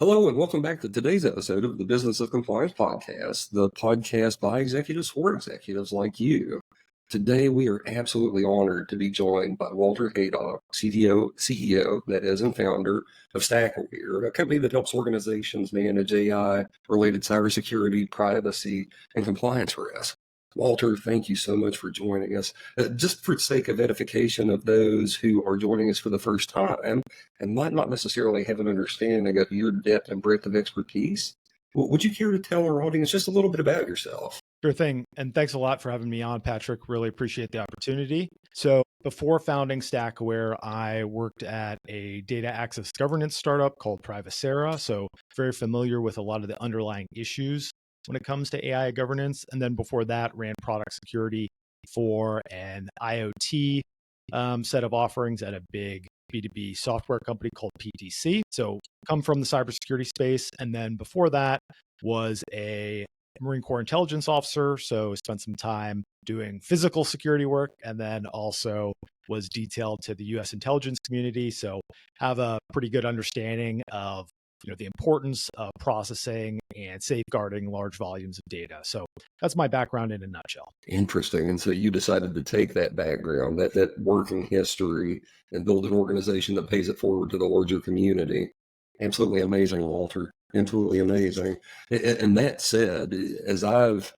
Hello and welcome back to today's episode of the Business of Compliance podcast, the podcast by executives for executives like you. Today, we are absolutely honored to be joined by Walter Haydock, CEO, that is, and founder of StackAware, a company that helps organizations manage AI-related cybersecurity, privacy, and compliance risk. Walter, thank you so much for joining us. Just for the sake of edification of those who are joining us for the first time and might not necessarily have an understanding of your depth and breadth of expertise, would you care to tell our audience just a little bit about yourself? Sure thing. And thanks a lot for having me on, Patrick. Really appreciate the opportunity. So before founding StackAware, I worked at a data access governance startup called Privacera. So very familiar with a lot of the underlying issues when it comes to AI governance. And then before that, ran product security for an IoT set of offerings at a big B2B software company called PTC. So come from the cybersecurity space. And then before that was a Marine Corps intelligence officer. So spent some time doing physical security work and then also was detailed to the US intelligence community. So have a pretty good understanding of the importance of processing and safeguarding large volumes of data. So that's my background in a nutshell. Interesting. And so you decided to take that background, that working history, and build an organization that pays it forward to the larger community. Absolutely amazing, Walter. Absolutely amazing. And that said, as I've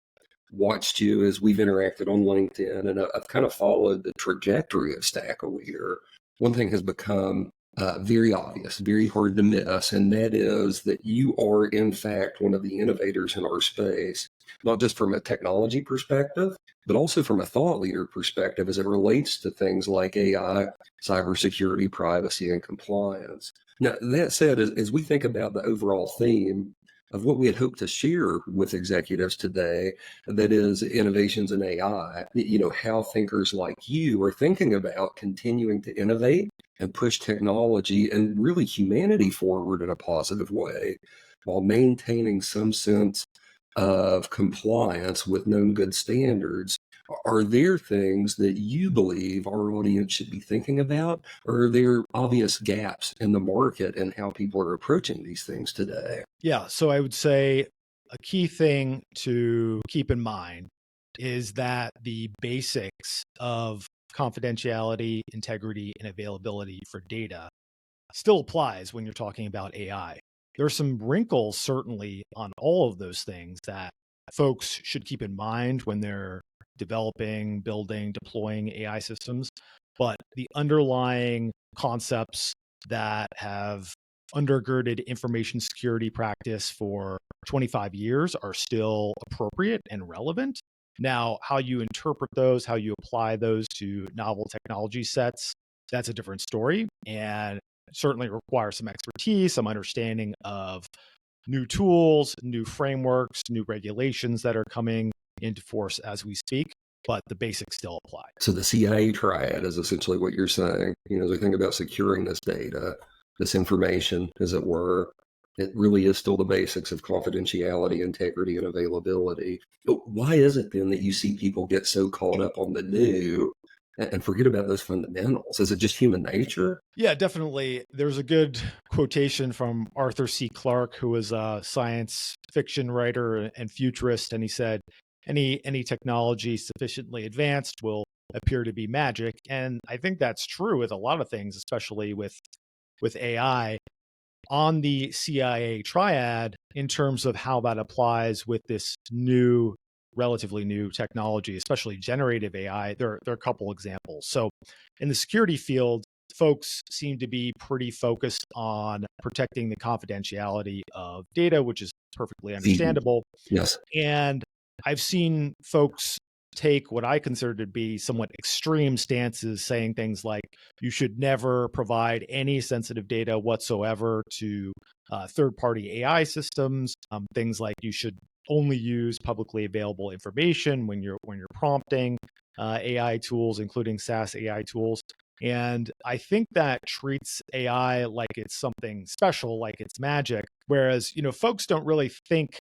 watched you as we've interacted on LinkedIn, and I've kind of followed the trajectory of StackAware, one thing has become very obvious, very hard to miss, and that is that you are, in fact, one of the innovators in our space, not just from a technology perspective, but also from a thought leader perspective as it relates to things like AI, cybersecurity, privacy, and compliance. Now, that said, as we think about the overall theme of what we had hoped to share with executives today, that is innovations in AI, how thinkers like you are thinking about continuing to innovate and push technology and really humanity forward in a positive way while maintaining some sense of compliance with known good standards. Are there things that you believe our audience should be thinking about, or are there obvious gaps in the market and how people are approaching these things today? Yeah. So I would say a key thing to keep in mind is that the basics of confidentiality, integrity, and availability for data still applies when you're talking about AI. There are some wrinkles, certainly, on all of those things that folks should keep in mind when they're developing, building, deploying AI systems. But the underlying concepts that have undergirded information security practice for 25 years are still appropriate and relevant. Now, how you interpret those, how you apply those to novel technology sets, that's a different story. And certainly requires some expertise, some understanding of new tools, new frameworks, new regulations that are coming into force as we speak, but the basics still apply. So the CIA triad is essentially what you're saying. As we think about securing this data, this information, as it were, it really is still the basics of confidentiality, integrity, and availability. But why is it then that you see people get so caught up on the new and forget about those fundamentals? Is it just human nature? Yeah, definitely. There's a good quotation from Arthur C. Clarke, who was a science fiction writer and futurist, and he said, any technology sufficiently advanced will appear to be magic. And I think that's true with a lot of things, especially with AI. On the CIA triad, in terms of how that applies with this new, relatively new technology, especially generative AI, there are a couple examples. So in the security field, folks seem to be pretty focused on protecting the confidentiality of data, which is perfectly understandable. Yes. And I've seen folks take what I consider to be somewhat extreme stances, saying things like you should never provide any sensitive data whatsoever to third-party AI systems. Things like you should only use publicly available information when you're prompting AI tools, including SaaS AI tools. And I think that treats AI like it's something special, like it's magic. Whereas, folks don't really think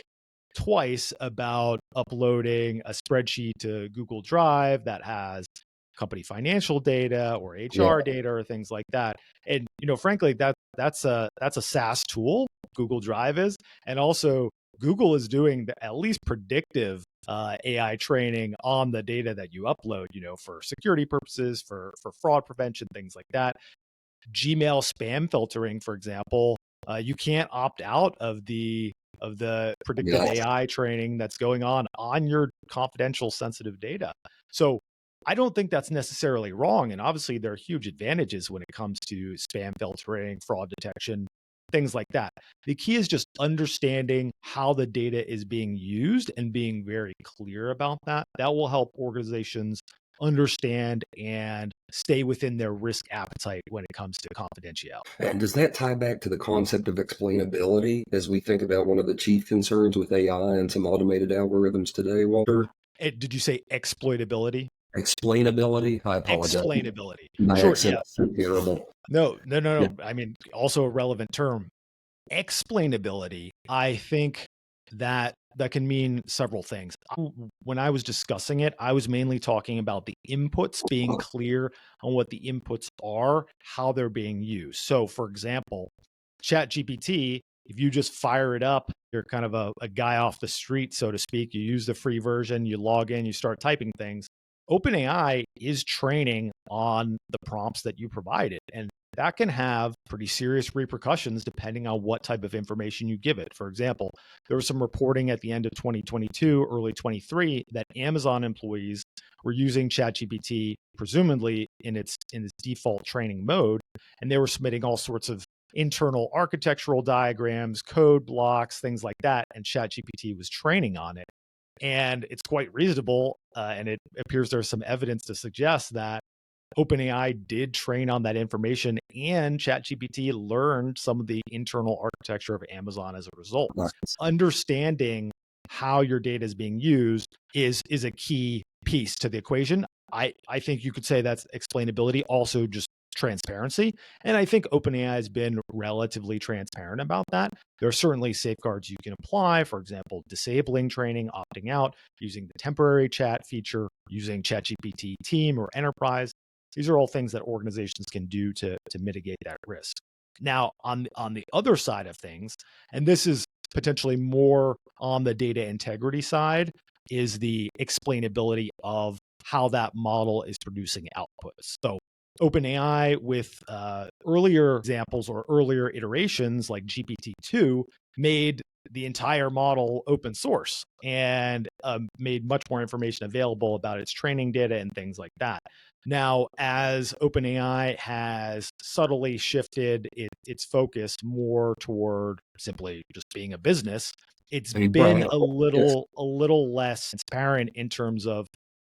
twice about uploading a spreadsheet to Google Drive that has company financial data or HR data or things like that. And frankly, that's a SaaS tool. Google Drive is. And also, Google is doing at least predictive AI training on the data that you upload, for security purposes, for fraud prevention, things like that. Gmail spam filtering, for example, you can't opt out of the predictive AI training that's going on your confidential, sensitive data. So I don't think that's necessarily wrong. And obviously, there are huge advantages when it comes to spam filtering, fraud detection, things like that. The key is just understanding how the data is being used and being very clear about that. That will help organizations understand and stay within their risk appetite when it comes to confidentiality. And does that tie back to the concept of explainability as we think about one of the chief concerns with AI and some automated algorithms today, Walter? Did you say exploitability? Explainability? I apologize. Explainability. My Sure. accent is so terrible. No. Yeah. I mean, also a relevant term. Explainability, I think that can mean several things. When I was discussing it, I was mainly talking about the inputs, being clear on what the inputs are, how they're being used. So, for example, ChatGPT, if you just fire it up, you're kind of a guy off the street, so to speak. You use the free version, you log in, you start typing things. OpenAI is training on the prompts that you provided. And that can have pretty serious repercussions depending on what type of information you give it. For example, there was some reporting at the end of 2022, early 23, that Amazon employees were using ChatGPT, presumably in its default training mode, and they were submitting all sorts of internal architectural diagrams, code blocks, things like that, and ChatGPT was training on it. And it's quite reasonable, and it appears there's some evidence to suggest that OpenAI did train on that information, and ChatGPT learned some of the internal architecture of Amazon as a result. Nice. Understanding how your data is being used is a key piece to the equation. I think you could say that's explainability, also just transparency. And I think OpenAI has been relatively transparent about that. There are certainly safeguards you can apply, for example, disabling training, opting out, using the temporary chat feature, using ChatGPT Team or Enterprise. These are all things that organizations can do to mitigate that risk. Now, on the other side of things, and this is potentially more on the data integrity side, is the explainability of how that model is producing outputs. So OpenAI, with earlier examples or earlier iterations like GPT-2, made the entire model open source and made much more information available about its training data and things like that. Now, as OpenAI has subtly shifted its focus more toward simply just being a business, it's been a little less transparent in terms of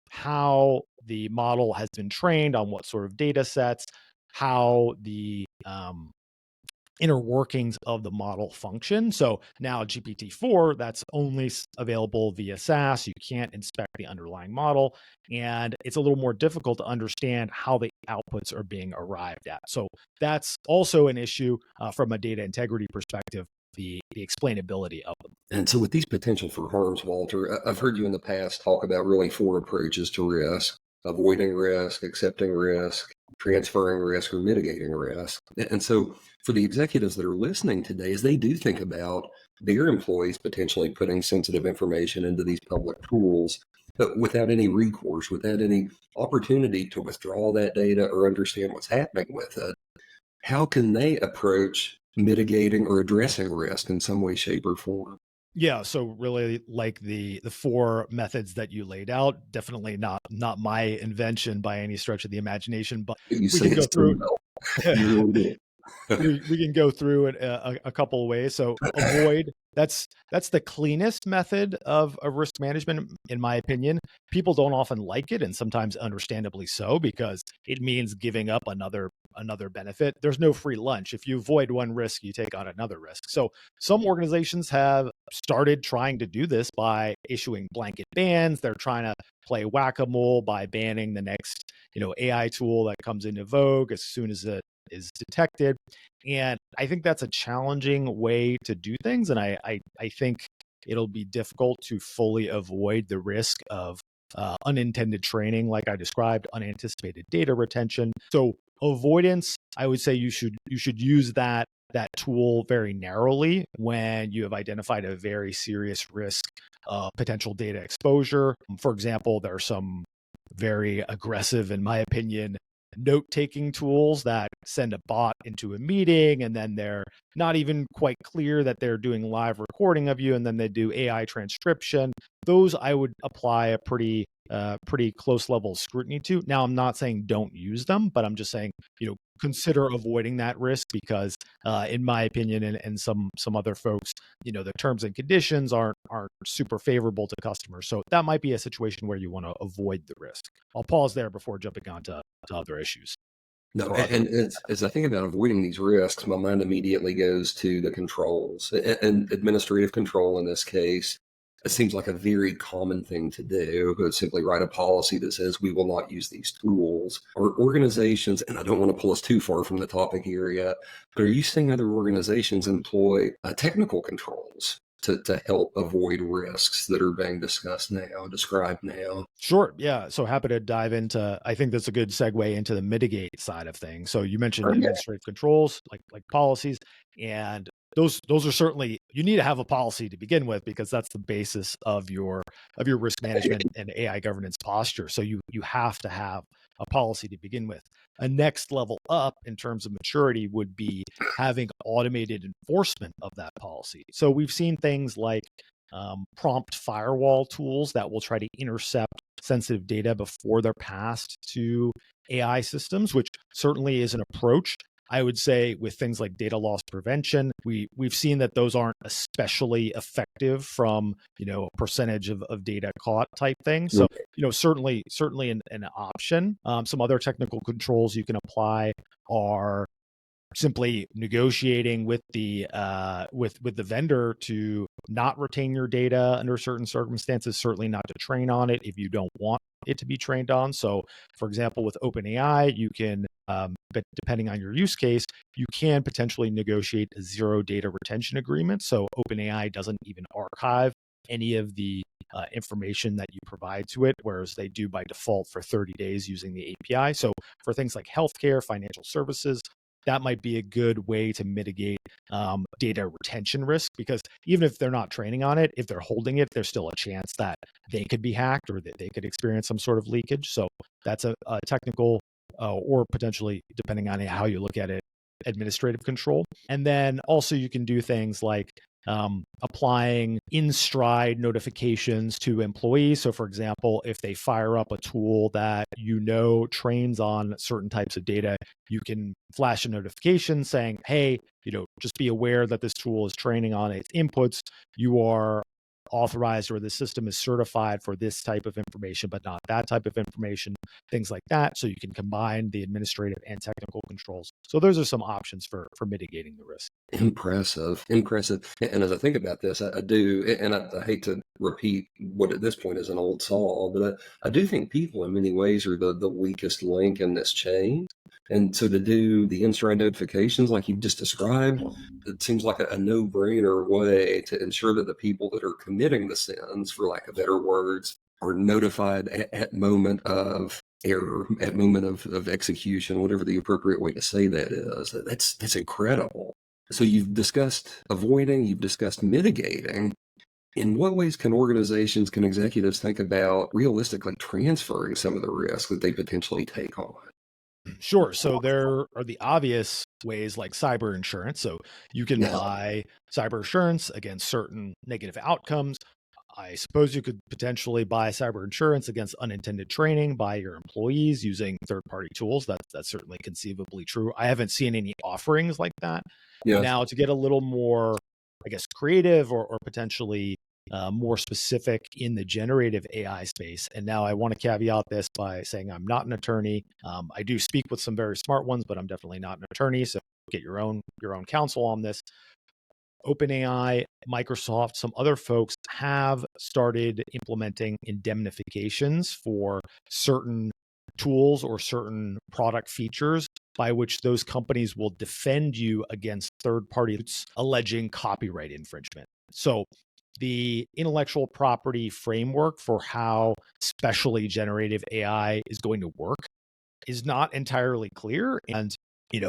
how the model has been trained on what sort of data sets, how the inner workings of the model function. So now GPT-4, that's only available via SaaS. You can't inspect the underlying model, and it's a little more difficult to understand how the outputs are being arrived at. So that's also an issue from a data integrity perspective, the explainability of them. And so with these potential for harms, Walter, I've heard you in the past talk about really 4 approaches to risk: avoiding risk, accepting risk, transferring risk, or mitigating risk. And so for the executives that are listening today, as they do think about their employees potentially putting sensitive information into these public tools, but without any recourse, without any opportunity to withdraw that data or understand what's happening with it, how can they approach mitigating or addressing risk in some way, shape, or form? Yeah, so really like the 4 methods that you laid out, definitely not my invention by any stretch of the imagination, but You we say can go it's so through well. You really do. we can go through it a couple of ways. So avoid, that's the cleanest method of risk management, in my opinion. People don't often like it, and sometimes understandably so, because it means giving up another benefit. There's no free lunch. If you avoid one risk, you take on another risk. So some organizations have started trying to do this by issuing blanket bans. They're trying to play whack-a-mole by banning the next AI tool that comes into vogue as soon as it is detected. And I think that's a challenging way to do things. And I think it'll be difficult to fully avoid the risk of unintended training, like I described, unanticipated data retention. So avoidance, I would say you should use that that tool very narrowly when you have identified a very serious risk of potential data exposure. For example, there are some very aggressive, in my opinion, note-taking tools that send a bot into a meeting, and then they're not even quite clear that they're doing live recording of you, and then they do AI transcription. Those I would apply a pretty close level of scrutiny to. Now, I'm not saying don't use them, but I'm just saying, consider avoiding that risk because, in my opinion, and some other folks, the terms and conditions aren't super favorable to customers. So that might be a situation where you want to avoid the risk. I'll pause there before jumping on to other issues. No, Or other. and as I think about avoiding these risks, my mind immediately goes to the controls and administrative control in this case. It seems like a very common thing to do, but simply write a policy that says we will not use these tools. Or organizations, and I don't want to pull us too far from the topic here yet, but are you seeing other organizations employ technical controls to help avoid risks that are being described now? Sure. Yeah. So happy to dive into, I think that's a good segue into the mitigate side of things. So you mentioned Okay. administrative controls, like policies, and those are certainly, you need to have a policy to begin with because that's the basis of your risk management and AI governance posture. So you have to have a policy to begin with. A next level up in terms of maturity would be having automated enforcement of that policy. So we've seen things like prompt firewall tools that will try to intercept sensitive data before they're passed to AI systems, which certainly is an approach. I would say with things like data loss prevention, we've seen that those aren't especially effective from a percentage of data caught type thing. So certainly an option. Some other technical controls you can apply are simply negotiating with the vendor to not retain your data under certain circumstances, certainly not to train on it if you don't want it to be trained on. So for example, with OpenAI, you can, but depending on your use case, you can potentially negotiate a zero data retention agreement. So OpenAI doesn't even archive any of the information that you provide to it, whereas they do by default for 30 days using the API. So for things like healthcare, financial services, that might be a good way to mitigate data retention risk, because even if they're not training on it, if they're holding it, there's still a chance that they could be hacked or that they could experience some sort of leakage. So that's a technical or potentially, depending on how you look at it, administrative control. And then also you can do things like applying in-stride notifications to employees. So for example, if they fire up a tool that trains on certain types of data, you can flash a notification saying, hey, just be aware that this tool is training on its inputs. You are authorized or the system is certified for this type of information, but not that type of information, things like that. So you can combine the administrative and technical controls. So those are some options for mitigating the risk. Impressive. And as I think about this, I do, and I hate to repeat what at this point is an old saw, but I do think people in many ways are the weakest link in this chain. And so to do the in-stride notifications like you just described, it seems like a no-brainer way to ensure that the people that are committing the sins, for lack of better words, are notified at moment of error, at moment of execution, whatever the appropriate way to say that is. That's incredible. So you've discussed avoiding, you've discussed mitigating. In what ways can executives think about realistically transferring some of the risk that they potentially take on? Sure. So there are the obvious ways like cyber insurance. So you can Yeah. buy cyber insurance against certain negative outcomes. I suppose you could potentially buy cyber insurance against unintended training by your employees using third-party tools. That's certainly conceivably true. I haven't seen any offerings like that. Yes. Now, to get a little more, I guess, creative or potentially more specific in the generative AI space. And now I want to caveat this by saying I'm not an attorney. I do speak with some very smart ones, but I'm definitely not an attorney. So get your own counsel on this. OpenAI, Microsoft, some other folks have started implementing indemnifications for certain tools or certain product features by which those companies will defend you against third parties alleging copyright infringement. So the intellectual property framework for how specially generative AI is going to work is not entirely clear. And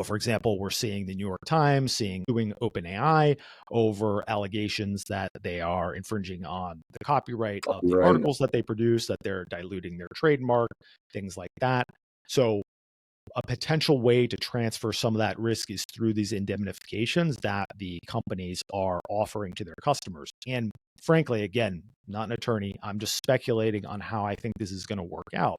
For example, we're seeing the New York Times suing OpenAI over allegations that they are infringing on the copyright of the Right. articles that they produce, that they're diluting their trademark, things like that. So a potential way to transfer some of that risk is through these indemnifications that the companies are offering to their customers. And frankly, again, not an attorney, I'm just speculating on how I think this is going to work out.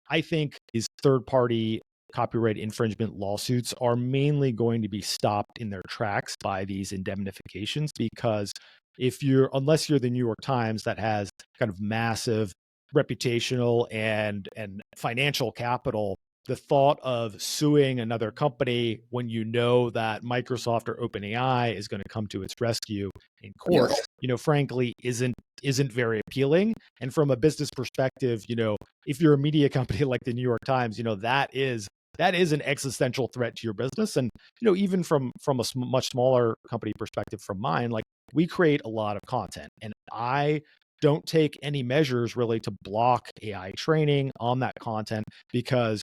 I think these third-party copyright infringement lawsuits are mainly going to be stopped in their tracks by these indemnifications, because unless you're the New York Times that has kind of massive reputational and financial capital, the thought of suing another company when you know that Microsoft or OpenAI is going to come to its rescue in court, Yes. Frankly, isn't very appealing. And from a business perspective, if you're a media company like the New York Times, that is an existential threat to your business. And even from a much smaller company perspective, from mine, like, we create a lot of content, and I don't take any measures really to block AI training on that content, because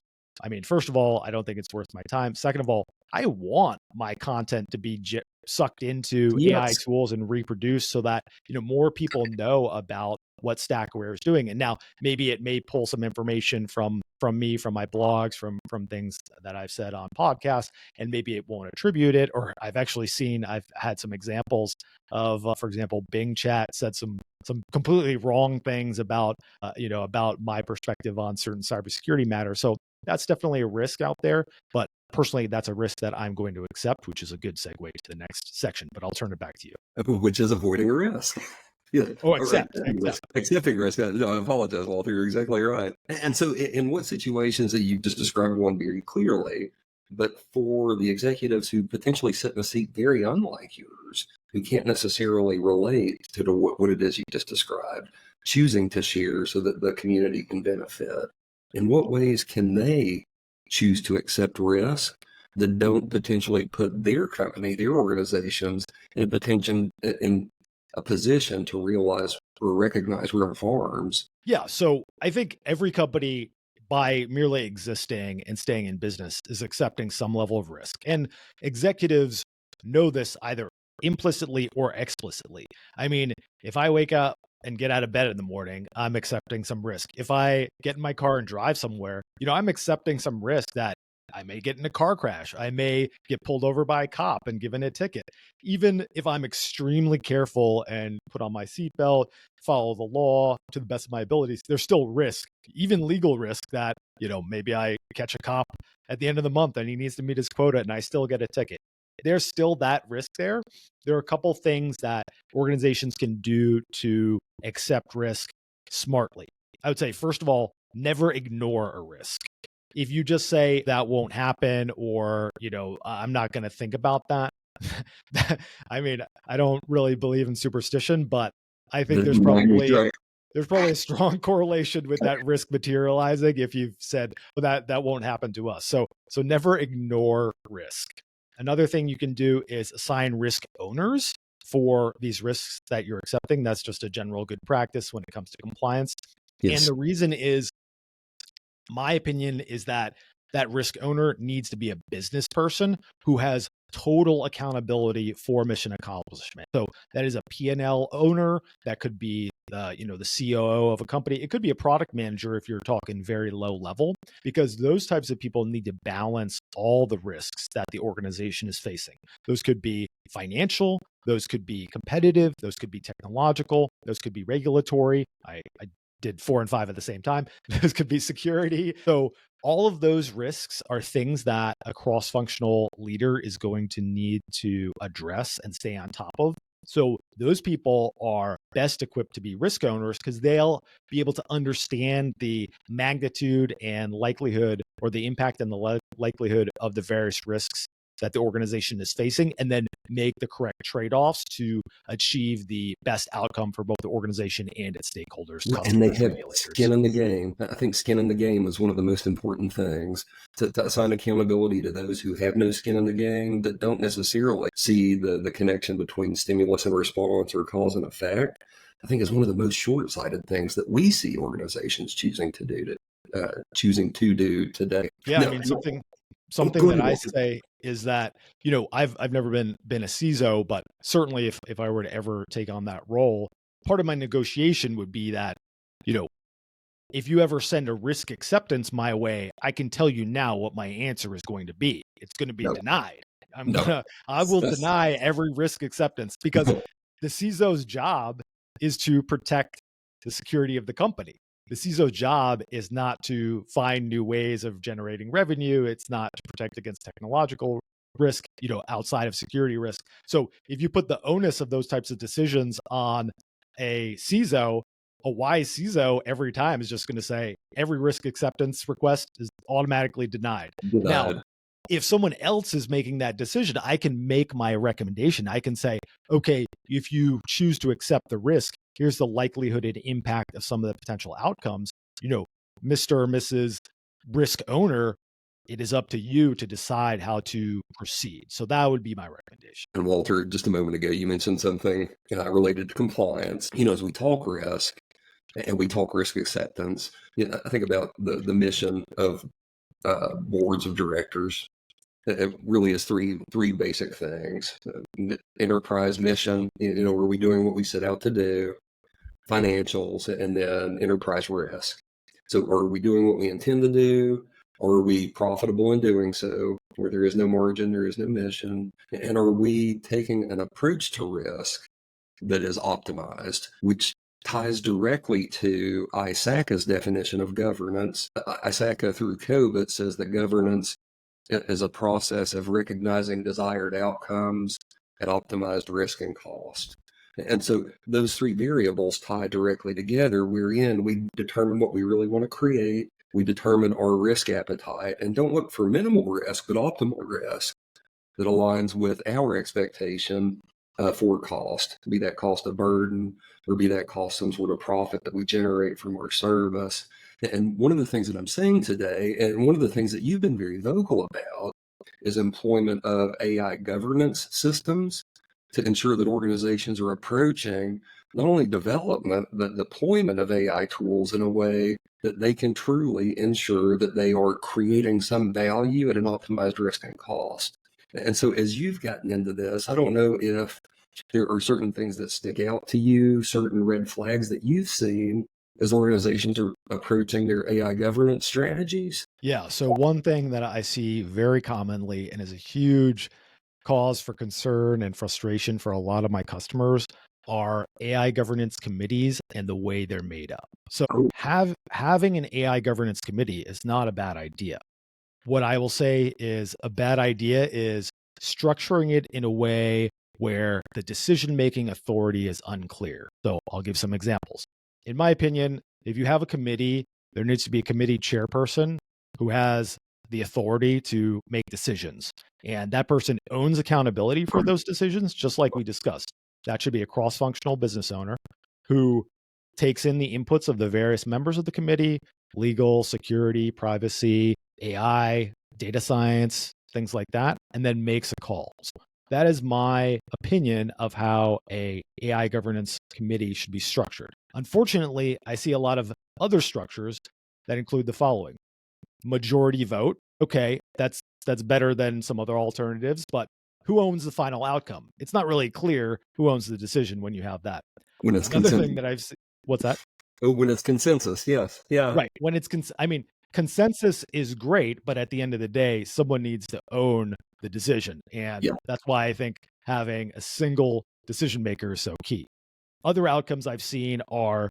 first of all, I don't think it's worth my time. Second of all, I want my content to be sucked into AI Yes. tools and reproduced so that, more people know about what StackAware is doing. And now maybe it may pull some information from me, from my blogs, from things that I've said on podcasts, and maybe it won't attribute it. Or I've had some examples of, for example, Bing Chat said some completely wrong things about, about my perspective on certain cybersecurity matters. So that's definitely a risk out there. But personally, that's a risk that I'm going to accept, which is a good segue to the next section. But I'll turn it back to you. Which is avoiding a risk. Yeah. Oh, All right. accept. Accepting risk. No, I apologize, Walter. You're exactly right. And so, in what situations that you just described one very clearly, but for the executives who potentially sit in a seat very unlike yours, who can't necessarily relate to what it is you just described, choosing to share so that the community can benefit, in what ways can they choose to accept risk that don't potentially put their company, their organizations in a position to realize or recognize real harms? Yeah. So I think every company, by merely existing and staying in business, is accepting some level of risk. And executives know this either implicitly or explicitly. If I wake up and get out of bed in the morning, I'm accepting some risk. If I get in my car and drive somewhere, I'm accepting some risk that I may get in a car crash. I may get pulled over by a cop and given a ticket. Even if I'm extremely careful and put on my seatbelt, follow the law to the best of my abilities, there's still risk, even legal risk, that, maybe I catch a cop at the end of the month and he needs to meet his quota and I still get a ticket. There's still that risk there. There are a couple things that organizations can do to accept risk smartly. I would say, first of all, never ignore a risk. If you just say that won't happen, or, I'm not going to think about that. I don't really believe in superstition, but I think there's probably a strong correlation with that risk materializing if you've said, well, that won't happen to us. So never ignore risk. Another thing you can do is assign risk owners for these risks that you're accepting. That's just a general good practice when it comes to compliance. Yes. And the reason is, my opinion is that risk owner needs to be a business person who has total accountability for mission accomplishment. So that is a P&L owner. That could be the COO of a company. It could be a product manager if you're talking very low level, because those types of people need to balance all the risks that the organization is facing. Those could be financial, those could be competitive, those could be technological, those could be regulatory. I did 4 and 5 at the same time. Those could be security. So all of those risks are things that a cross-functional leader is going to need to address and stay on top of. So those people are best equipped to be risk owners, because they'll be able to understand the magnitude and likelihood, or the impact and the likelihood of the various risks that the organization is facing, and then make the correct trade-offs to achieve the best outcome for both the organization and its stakeholders. And they have skin in the game. I think skin in the game is one of the most important things, to assign accountability to those who have no skin in the game, that don't necessarily see the connection between stimulus and response, or cause and effect. I think is one of the most short-sighted things that we see organizations choosing to do today. Yeah, Now, Oh, something go that ahead, I Walter. say is that, I've never been a CISO, but certainly if I were to ever take on that role, part of my negotiation would be that, you know, if you ever send a risk acceptance my way, I can tell you now what my answer is going to be. It's going to be No, denied. no. I will deny every risk acceptance because the CISO's job is to protect the security of the company. The CISO's job is not to find new ways of generating revenue. It's not to protect against technological risk, outside of security risk. So if you put the onus of those types of decisions on a CISO, a wise CISO every time is just going to say every risk acceptance request is automatically denied. Now, Denied. if someone else is making that decision, I can make my recommendation. I can say, okay, if you choose to accept the risk, here's the likelihood and impact of some of the potential outcomes. Mr. or Mrs. Risk owner, it is up to you to decide how to proceed. So that would be my recommendation. And Walter, just a moment ago, you mentioned something related to compliance. As we talk risk and we talk risk acceptance, I think about the mission of boards of directors. It really is three basic things: enterprise mission. Are we doing what we set out to do? Financials, and then enterprise risk. So, are we doing what we intend to do? Are we profitable in doing so? Where there is no margin, there is no mission. And are we taking an approach to risk that is optimized, which ties directly to ISACA's definition of governance. ISACA through COVID says that governance is a process of recognizing desired outcomes at optimized risk and cost. And so those three variables tie directly together, wherein we determine what we really want to create, we determine our risk appetite, and don't look for minimal risk, but optimal risk that aligns with our expectation for cost, be that cost of burden or be that cost some sort of profit that we generate from our service. And one of the things that I'm saying today, and one of the things that you've been very vocal about, is employment of AI governance systems to ensure that organizations are approaching not only development, but deployment of AI tools in a way that they can truly ensure that they are creating some value at an optimized risk and cost. And so as you've gotten into this, I don't know if there are certain things that stick out to you, certain red flags that you've seen as organizations are approaching their AI governance strategies. Yeah. So one thing that I see very commonly and is a huge cause for concern and frustration for a lot of my customers are AI governance committees and the way they're made up. So Oh, having an AI governance committee is not a bad idea. What I will say is a bad idea is structuring it in a way where the decision-making authority is unclear. So I'll give some examples. In my opinion, if you have a committee, there needs to be a committee chairperson who has the authority to make decisions. And that person owns accountability for those decisions, just like we discussed. That should be a cross-functional business owner who takes in the inputs of the various members of the committee, legal, security, privacy, AI, data science, things like that, and then makes a call. So that is my opinion of how a AI governance committee should be structured. Unfortunately, I see a lot of other structures that include the following: majority vote. Okay, that's better than some other alternatives, but who owns the final outcome? It's not really clear who owns the decision when you have that. when it's Another consensus. thing that I've seen, what's that? Oh, when it's consensus. Yes. Yeah. Right. When it's, consensus is great, but at the end of the day, someone needs to own the decision. And Yeah. that's why I think having a single decision maker is so key. Other outcomes I've seen are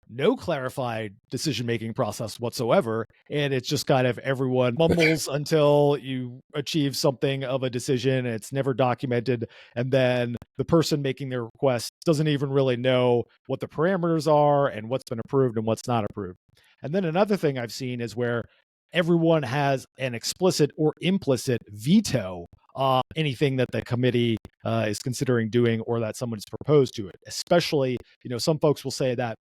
no clarified decision-making process whatsoever. And it's just kind of everyone mumbles until you achieve something of a decision. And it's never documented. And then the person making the request doesn't even really know what the parameters are and what's been approved and what's not approved. And then another thing I've seen is where everyone has an explicit or implicit veto on anything that the committee is considering doing or that someone has proposed to it. Especially, some folks will say that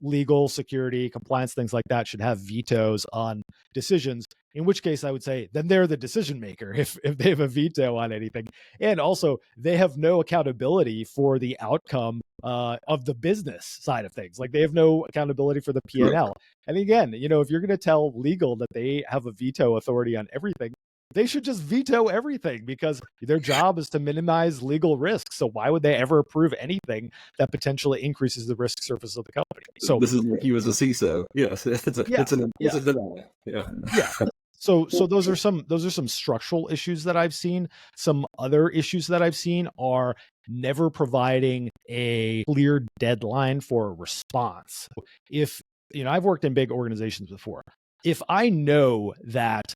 legal, security, compliance, things like that should have vetoes on decisions, in which case I would say then they're the decision maker if they have a veto on anything. And also they have no accountability for the outcome of the business side of things. Like they have no accountability for the P&L. And again, if you're going to tell legal that they have a veto authority on everything, they should just veto everything because their job is to minimize legal risks. So why would they ever approve anything that potentially increases the risk surface of the company? So This is like you as a CISO. Yes, yeah, it's an yeah, implicit denial. Yeah. yeah. So those are some structural issues that I've seen. Some other issues that I've seen are never providing a clear deadline for a response. If I've worked in big organizations before. If I know that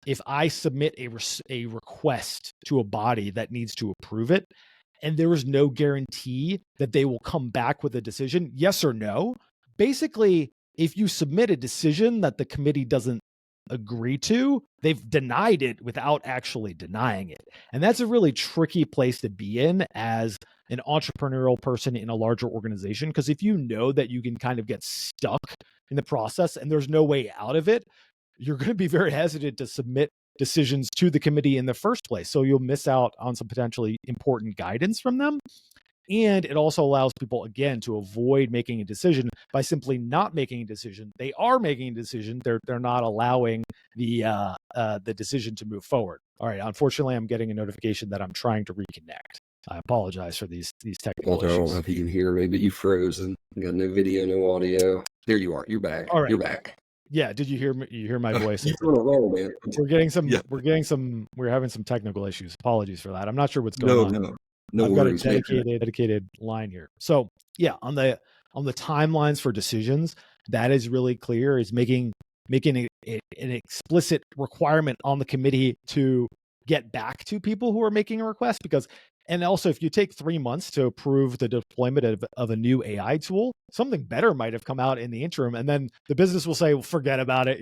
if I submit a request to a body that needs to approve it, and there is no guarantee that they will come back with a decision, yes or no. Basically, if you submit a decision that the committee doesn't agree to, they've denied it without actually denying it. And that's a really tricky place to be in as an entrepreneurial person in a larger organization. Because if you know that you can kind of get stuck in the process and there's no way out of it, you're going to be very hesitant to submit decisions to the committee in the first place. So you'll miss out on some potentially important guidance from them. And it also allows people, again, to avoid making a decision by simply not making a decision. They are making a decision. They're not allowing the decision to move forward. All right. Unfortunately, I'm getting a notification that I'm trying to reconnect. I apologize for these technical Walter, I don't issues. know if you can hear me, but you frozen. You got no video, no audio. There you are. You're back. All right. You're back. Yeah. Did you hear me? You hear my voice? You're doing it wrong, man. We're having some technical issues. Apologies for that. I'm not sure what's going on. No I've worries, got a dedicated line here. So yeah, on the timelines for decisions, that is really clear. Is making an explicit requirement on the committee to get back to people who are making a request, because and also if you take 3 months to approve the deployment of a new AI tool, something better might have come out in the interim, and then the business will say, well, forget about it.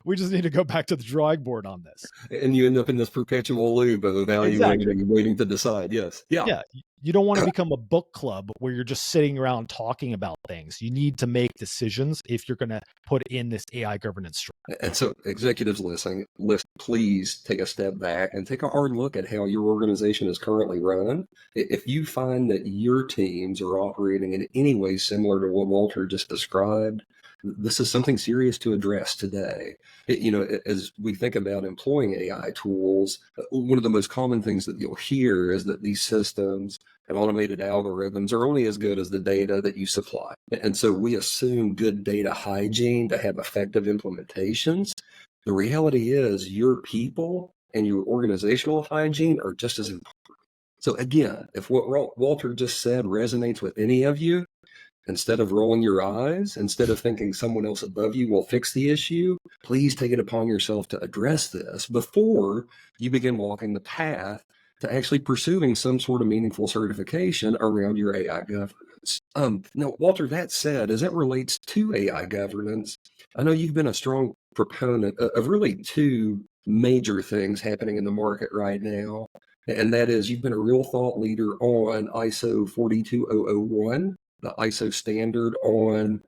We just need to go back to the drawing board on this. And you end up in this perpetual loop of evaluating and waiting to decide. Yes. Yeah. You don't want to become a book club where you're just sitting around talking about things. You need to make decisions if you're going to put in this AI governance structure. And so executives listening, please take a step back and take a hard look at how your organization is currently run. If you find that your teams are operating in any way similar to what Walter just described, this is something serious to address today. As we think about employing AI tools, one of the most common things that you'll hear is that these systems and automated algorithms are only as good as the data that you supply. And so we assume good data hygiene to have effective implementations. The reality is your people and your organizational hygiene are just as important. So again, if what Walter just said resonates with any of you, instead of rolling your eyes, instead of thinking someone else above you will fix the issue, please take it upon yourself to address this before you begin walking the path to actually pursuing some sort of meaningful certification around your AI governance. Now, Walter, that said, as it relates to AI governance, I know you've been a strong proponent of really two major things happening in the market right now. And that is, you've been a real thought leader on ISO 42001, the ISO standard on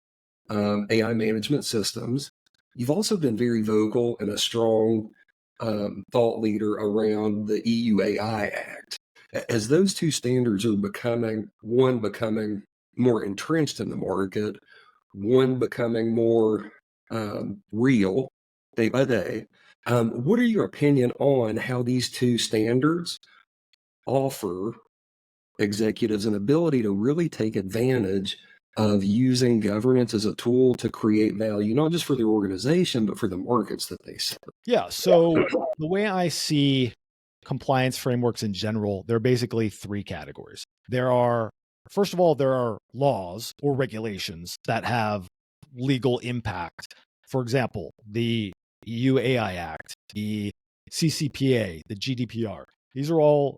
AI management systems. You've also been very vocal and a strong thought leader around the EU AI Act. As those two standards are becoming more entrenched in the market, one becoming more real day by day, what are your opinion on how these two standards offer executives an ability to really take advantage of using governance as a tool to create value, not just for the organization, but for the markets that they serve? Yeah. So the way I see compliance frameworks in general, there are basically three categories. First of all, there are laws or regulations that have legal impact. For example, the EU AI Act, the CCPA, the GDPR. These are all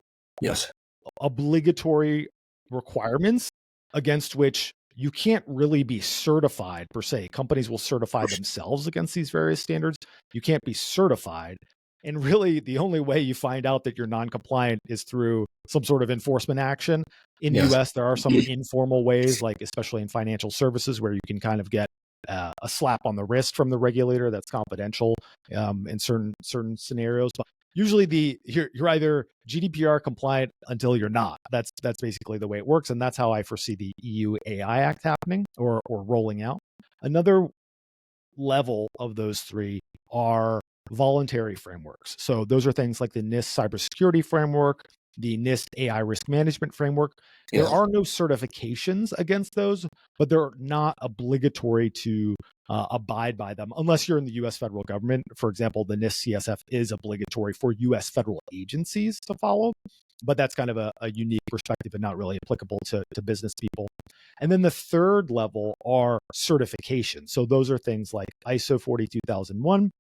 obligatory requirements against which you can't really be certified per se. Companies will certify themselves against these various standards. You can't be certified. And really, the only way you find out that you're non-compliant is through some sort of enforcement action. In the US, there are some informal ways, like especially in financial services, where you can kind of get a slap on the wrist from the regulator that's confidential in certain scenarios. But usually you're either GDPR compliant until you're not. That's basically the way it works. And that's how I foresee the EU AI Act happening or rolling out. Another level of those three are voluntary frameworks. So those are things like the NIST cybersecurity framework, the NIST AI risk management framework. There Yeah. are no certifications against those, but they're not obligatory to abide by them unless you're in the US federal government. For example, the NIST CSF is obligatory for US federal agencies to follow, but that's kind of a unique perspective and not really applicable to business people. And then the third level are certifications. So those are things like ISO 42001,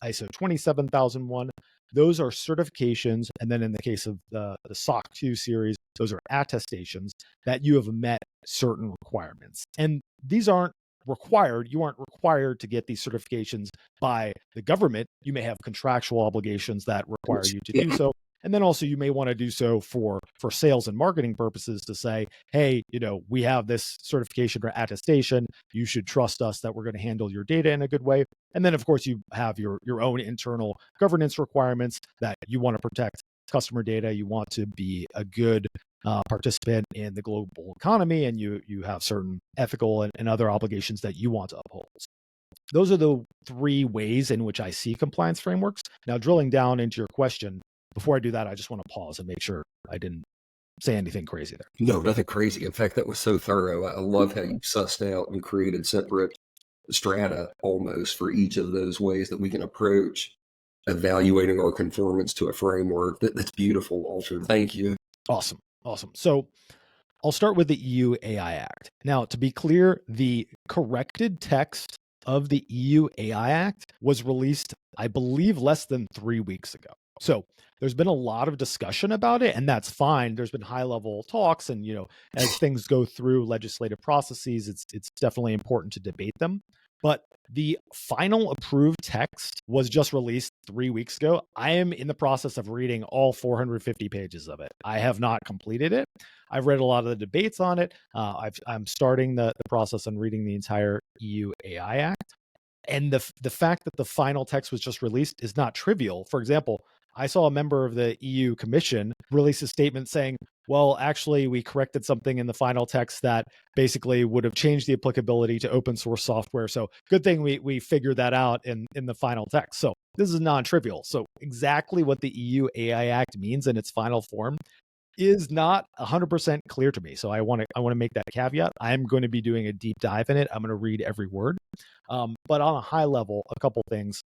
ISO 27001. Those are certifications. And then in the case of the SOC 2 series, those are attestations that you have met certain requirements. And these aren't required. You aren't required to get these certifications by the government. You may have contractual obligations that require you to do so. And then also you may want to do so for sales and marketing purposes to say, hey, we have this certification or attestation. You should trust us that we're going to handle your data in a good way. And then, of course, you have your own internal governance requirements that you want to protect customer data. You want to be a good participant in the global economy, and you have certain ethical and other obligations that you want to uphold. Those are the three ways in which I see compliance frameworks. Now, drilling down into your question, before I do that, I just want to pause and make sure I didn't say anything crazy there. No, nothing crazy. In fact, that was so thorough. I love how you sussed out and created separate strata almost for each of those ways that we can approach evaluating our conformance to a framework. That's beautiful, Walter. Thank you. Awesome. So I'll start with the EU AI Act. Now, to be clear, the corrected text of the EU AI Act was released, I believe, less than 3 weeks ago. So there's been a lot of discussion about it, and that's fine. There's been high-level talks, and as things go through legislative processes, it's definitely important to debate them. But the final approved text was just released 3 weeks ago. I am in the process of reading all 450 pages of it. I have not completed it. I've read a lot of the debates on it. I'm starting the process on reading the entire EU AI Act. And the fact that the final text was just released is not trivial. For example, I saw a member of the EU Commission release a statement saying, well, actually, we corrected something in the final text that basically would have changed the applicability to open source software. So good thing we figured that out in the final text. So this is non-trivial. So exactly what the EU AI Act means in its final form is not 100% clear to me. So I want to make that caveat. I'm going to be doing a deep dive in it. I'm going to read every word. But on a high level, a couple things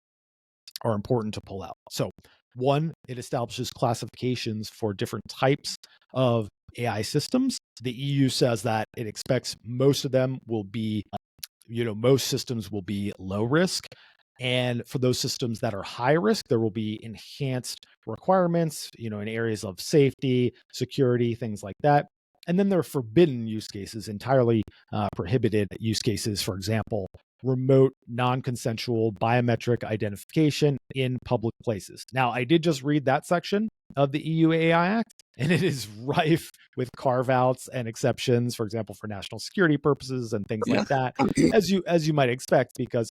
are important to pull out. So one, it establishes classifications for different types of AI systems. The EU says that it expects most of them will be, most systems will be low risk. And for those systems that are high risk, there will be enhanced requirements, in areas of safety, security, things like that. And then there are forbidden use cases, entirely prohibited use cases. For example, remote, non-consensual biometric identification in public places. Now, I did just read that section of the EU AI Act, and it is rife with carve-outs and exceptions, for example, for national security purposes and things like that, as you might expect, because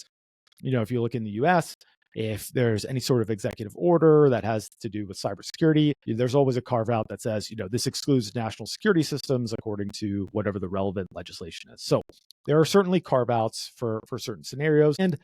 if you look in the US, if there's any sort of executive order that has to do with cybersecurity, there's always a carve out that says, this excludes national security systems according to whatever the relevant legislation is. So there are certainly carve outs for certain scenarios. And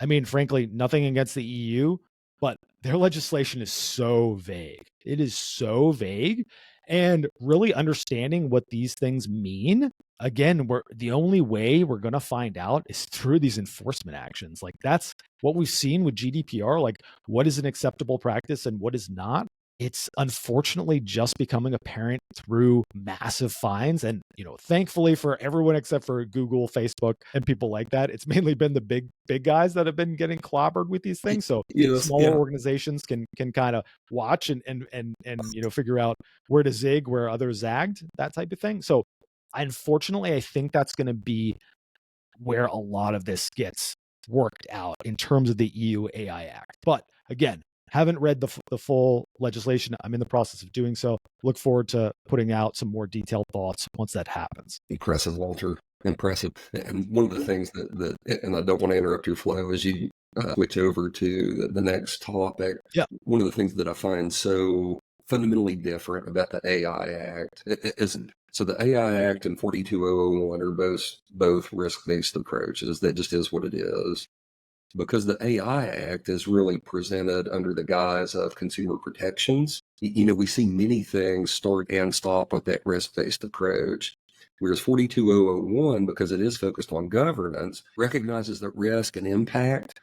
I mean, frankly, nothing against the EU, but their legislation is so vague. It is so vague. And really understanding what these things mean, again, the only way we're going to find out is through these enforcement actions. Like that's what we've seen with GDPR, like what is an acceptable practice and what is not. It's unfortunately just becoming apparent through massive fines. And, thankfully for everyone except for Google, Facebook, and people like that, it's mainly been the big guys that have been getting clobbered with these things. So smaller organizations can kind of watch and figure out where to zig, where others zagged, that type of thing. So unfortunately, I think that's going to be where a lot of this gets worked out in terms of the EU AI Act. But again, haven't read the full legislation. I'm in the process of doing so. Look forward to putting out some more detailed thoughts once that happens. Impressive, Walter. Impressive. And one of the things that and I don't want to interrupt your flow as you switch over to the next topic. Yeah. One of the things that I find so fundamentally different about the AI Act isn't. So the AI Act and 42001 are both risk-based approaches. That just is what it is. because the AI Act is really presented under the guise of consumer protections. We see many things start and stop with that risk-based approach. Whereas 42001, because it is focused on governance, recognizes that risk and impact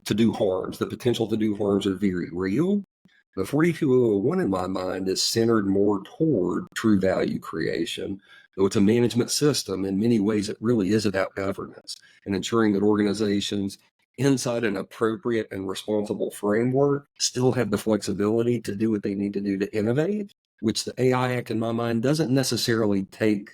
to do harms, the potential to do harms are very real. But 42001 in my mind is centered more toward true value creation. Though it's a management system, in many ways it really is about governance and ensuring that organizations inside an appropriate and responsible framework still have the flexibility to do what they need to do to innovate, which the AI Act in my mind doesn't necessarily take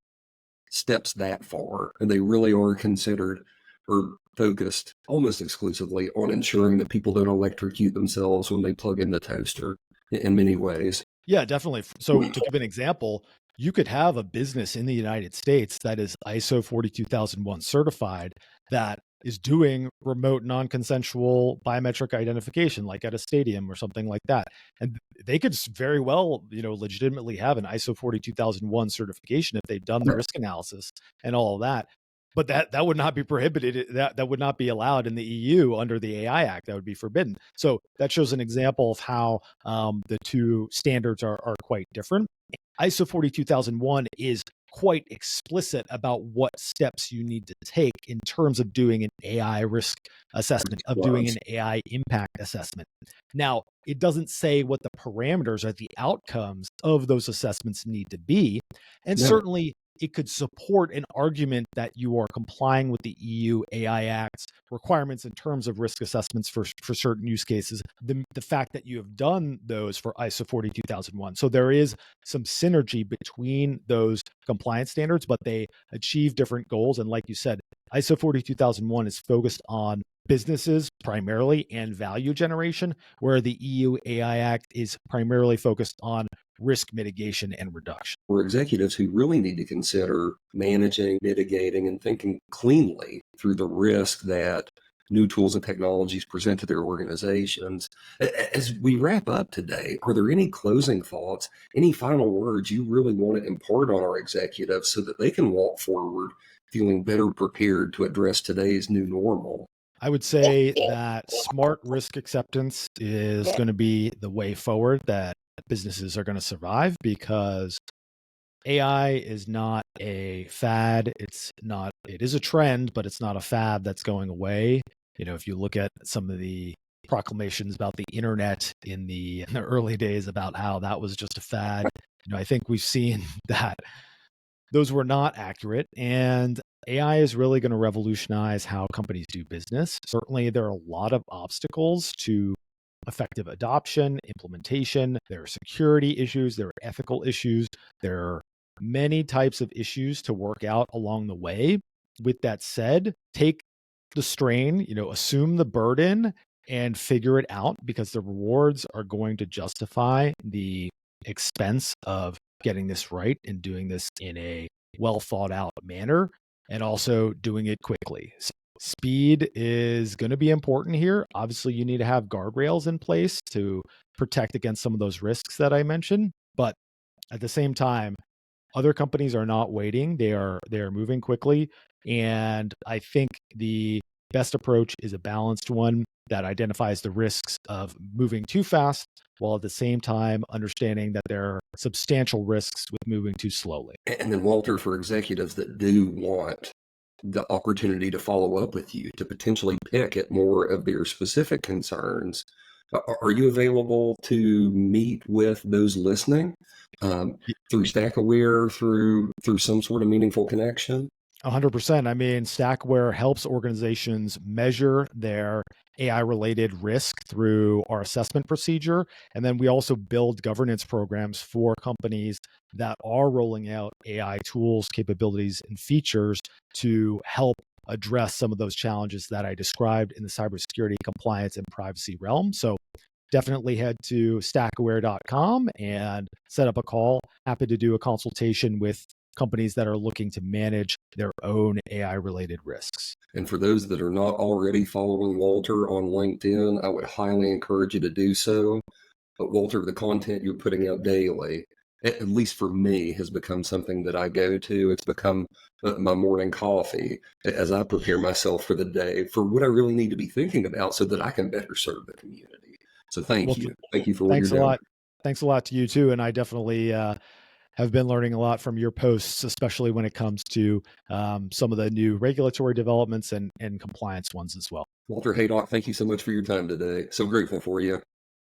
steps that far. And they really are considered or focused almost exclusively on ensuring that people don't electrocute themselves when they plug in the toaster in many ways. Yeah, definitely. So to give an example, you could have a business in the United States that is ISO 42001 certified that is doing remote non-consensual biometric identification, like at a stadium or something like that. And they could very well, legitimately have an ISO 42001 certification if they've done the risk analysis and all of that. But that would not be prohibited. That would not be allowed in the EU under the AI Act. That would be forbidden. So that shows an example of how the two standards are quite different. ISO 42001 is quite explicit about what steps you need to take in terms of doing an AI risk assessment, of doing an AI impact assessment. Now, it doesn't say what the parameters or the outcomes of those assessments need to be. And certainly it could support an argument that you are complying with the EU AI Act's requirements in terms of risk assessments for certain use cases, the fact that you have done those for ISO 42001. So there is some synergy between those compliance standards, but they achieve different goals. And like you said, ISO 42001 is focused on businesses primarily and value generation, where the EU AI Act is primarily focused on risk mitigation and reduction. For executives who really need to consider managing, mitigating, and thinking cleanly through the risk that new tools and technologies present to their organizations. As we wrap up today, are there any closing thoughts, any final words you really want to impart on our executives so that they can walk forward feeling better prepared to address today's new normal? I would say that smart risk acceptance is going to be the way forward that businesses are going to survive, because AI is not a fad. It is a trend, but it's not a fad that's going away. If you look at some of the proclamations about the internet in the early days about how that was just a fad, I think we've seen that those were not accurate. And AI is really going to revolutionize how companies do business. Certainly, there are a lot of obstacles to effective adoption, implementation. There are security issues, there are ethical issues, there are many types of issues to work out along the way. With that said, take the strain, assume the burden and figure it out, because the rewards are going to justify the expense of getting this right and doing this in a well thought out manner, and also doing it quickly. Speed is going to be important here. Obviously, you need to have guardrails in place to protect against some of those risks that I mentioned. But at the same time, other companies are not waiting. They are moving quickly. And I think the best approach is a balanced one that identifies the risks of moving too fast, while at the same time understanding that there are substantial risks with moving too slowly. And then, Walter, for executives that do want the opportunity to follow up with you, to potentially pick at more of their specific concerns, are you available to meet with those listening through StackAware, through some sort of meaningful connection? 100%. I mean, StackAware helps organizations measure their AI-related risk through our assessment procedure. And then we also build governance programs for companies that are rolling out AI tools, capabilities, and features to help address some of those challenges that I described in the cybersecurity, compliance, and privacy realm. So definitely head to stackaware.com and set up a call. Happy to do a consultation with companies that are looking to manage their own AI-related risks. And for those that are not already following Walter on LinkedIn, I would highly encourage you to do so. But Walter, the content you're putting out daily at least for me, has become something that I go to. It's become my morning coffee as I prepare myself for the day, for what I really need to be thinking about so that I can better serve the community. So thank Well, you. Thank you for what you're thanks a doing. lot. Thanks a lot to you too. And I definitely have been learning a lot from your posts, especially when it comes to some of the new regulatory developments and compliance ones as well. Walter Haydock, thank you so much for your time today. So grateful for you.